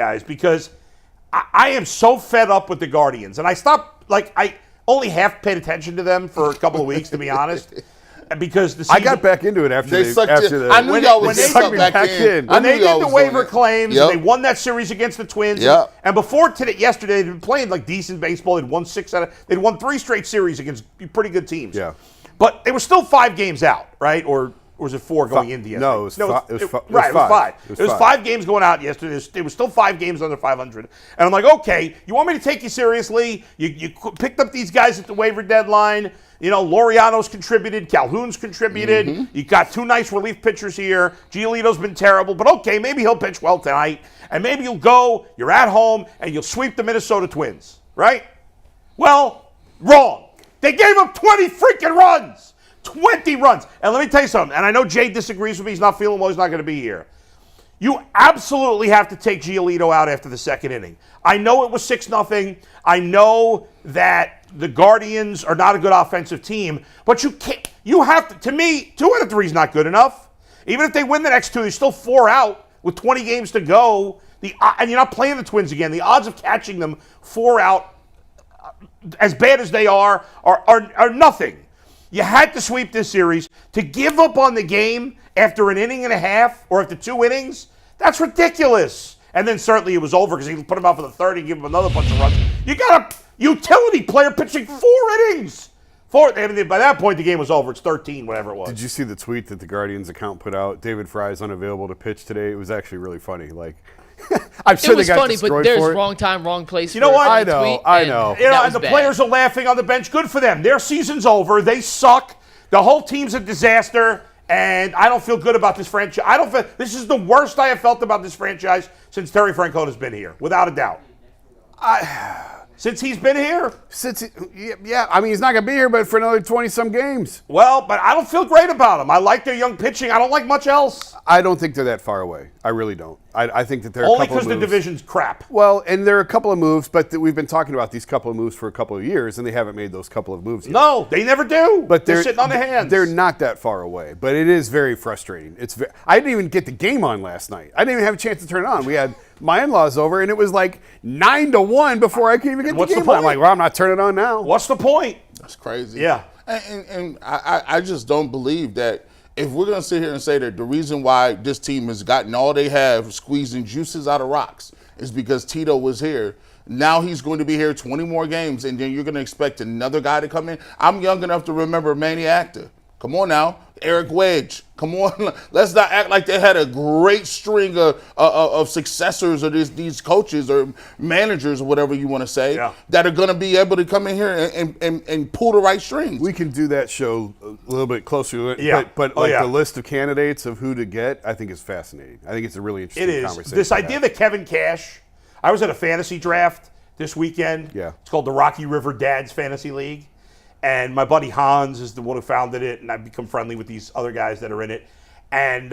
guys, because I am so fed up with the Guardians, and I only half paid attention to them for a couple of weeks, to be honest. Because the season, I got back into it after the I knew y'all would suck back in. When they did the waiver claims, they won that series against the Twins. Yep. And before today, yesterday, they'd been playing like decent baseball. They'd won 3 straight series against pretty good teams. Yeah. But they were still 5 games out, right? Or was it 4 going into yesterday? No, it was 5. It was 5. It was 5 games going out yesterday. It was still 5 games under 500. And I'm like, okay, you want me to take you seriously? You picked up these guys at the waiver deadline. You know, Laureano's contributed. Calhoun's contributed. Mm-hmm. You got 2 nice relief pitchers here. Giolito's been terrible. But okay, maybe he'll pitch well tonight. And maybe you're at home, and you'll sweep the Minnesota Twins, right? Well, wrong. They gave up 20 freaking runs. 20 runs. And let me tell you something. And I know Jay disagrees with me. He's not feeling well. He's not going to be here. You absolutely have to take Giolito out after the second inning. I know it was 6-0. I know that the Guardians are not a good offensive team, but you have to me, 2 out of 3 is not good enough. Even if they win the next 2, they're still 4 out with 20 games to go. And you're not playing the Twins again. The odds of catching them 4 out, as bad as they are nothing. You had to sweep this series. To give up on the game after an inning and a half or after 2 innings, that's ridiculous. And then certainly it was over because he put him out for the third and gave him another bunch of runs. You got a utility player pitching 4 innings. By that point, the game was over. It's 13, whatever it was. Did you see the tweet that the Guardians account put out? David Fry is unavailable to pitch today. It was actually really funny. Like, I'm sure they got funny, destroyed but there's for it. wrong time, wrong place. You know what? I know. And the players are laughing on the bench. Good for them. Their season's over. They suck. The whole team's a disaster. And I don't feel good about this franchise. This is the worst I have felt about this franchise since Terry Francona's been here, without a doubt. Since he's been here? Yeah. I mean, he's not going to be here, but for another 20-some games. Well, but I don't feel great about him. I like their young pitching. I don't like much else. I don't think they're that far away. I really don't. I think that there are a couple of moves. Only because the division's crap. Well, and there are a couple of moves, but we've been talking about these couple of moves for a couple of years, and they haven't made those couple of moves yet. No, they never do. But they're sitting on their hands. They're not that far away, but it is very frustrating. I didn't even get the game on last night. I didn't even have a chance to turn it on. We had my in-laws over, and it was like 9-1 before I could even get the game on. I'm like, well, I'm not turning it on now. What's the point? That's crazy. Yeah. And I just don't believe that if we're going to sit here and say that the reason why this team has gotten all they have squeezing juices out of rocks is because Tito was here. Now he's going to be here 20 more games, and then you're going to expect another guy to come in. I'm young enough to remember Manny Acta. Come on now. Eric Wedge. Come on. Let's not act like they had a great string of successors or these coaches or managers or whatever you want to say that are going to be able to come in here and pull the right strings. We can do that show a little bit closer. Yeah. But the list of candidates of who to get, I think is fascinating. I think it's a really interesting conversation. This idea that Kevin Cash, I was at a fantasy draft this weekend. Yeah. It's called the Rocky River Dads Fantasy League. And my buddy Hans is the one who founded it, and I've become friendly with these other guys that are in it. And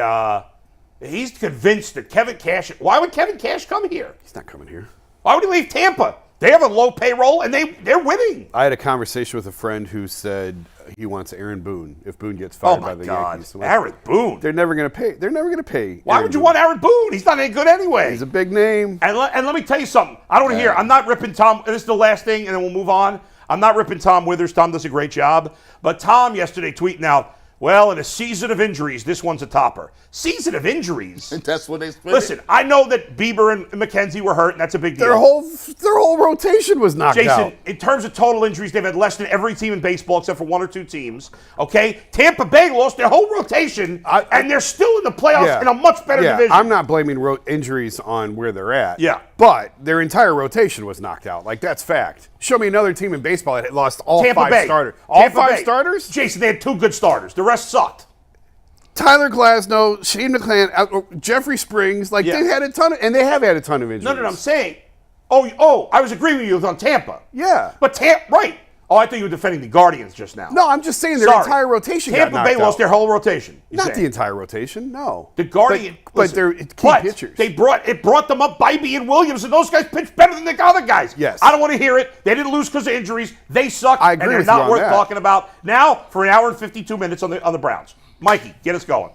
he's convinced that Kevin Cash, why would Kevin Cash come here? He's not coming here. Why would he leave Tampa? They have a low payroll, and they're winning. I had a conversation with a friend who said he wants Aaron Boone if Boone gets fired by the Yankees. Oh, my God. Aaron Boone. They're never going to pay. They're never going to pay. Why would you want Aaron Boone? He's not any good anyway. He's a big name. And let me tell you something. I don't want to hear. I'm not ripping Tom. This is the last thing, and then we'll move on. I'm not ripping Tom Withers. Tom does a great job. But Tom yesterday tweeting out, well, in a season of injuries, this one's a topper. Season of injuries? That's what they spent. Listen, I know that Bieber and McKenzie were hurt, and that's a big deal. Their whole rotation was knocked out. Jason, in terms of total injuries, they've had less than every team in baseball except for 1 or 2 teams. Okay? Tampa Bay lost their whole rotation, and they're still in the playoffs in a much better division. I'm not blaming injuries on where they're at. Yeah. But their entire rotation was knocked out. Like, that's fact. Show me another team in baseball that had lost all Tampa 5 Bay. starters. Tampa All 5 Bay. starters? Jason, they had 2 good starters. The rest sucked. Tyler Glasnow, Shane McClanahan, Jeffrey Springs, they had a ton of, and they have had a ton of injuries. No, I'm saying, I was agreeing with you on Tampa. Yeah. But right. Oh, I thought you were defending the Guardians just now. No, I'm just saying their entire rotation got knocked out. Tampa Bay lost their whole rotation. Not the entire rotation, no. The Guardians, but they're key pitchers. It brought them up, Bybee and Williams, and those guys pitched better than the other guys. Yes. I don't want to hear it. They didn't lose because of injuries. They suck. I agree and they're with you not on worth that. talking about. Now for an hour and 52 minutes on the Browns. Mikey, get us going.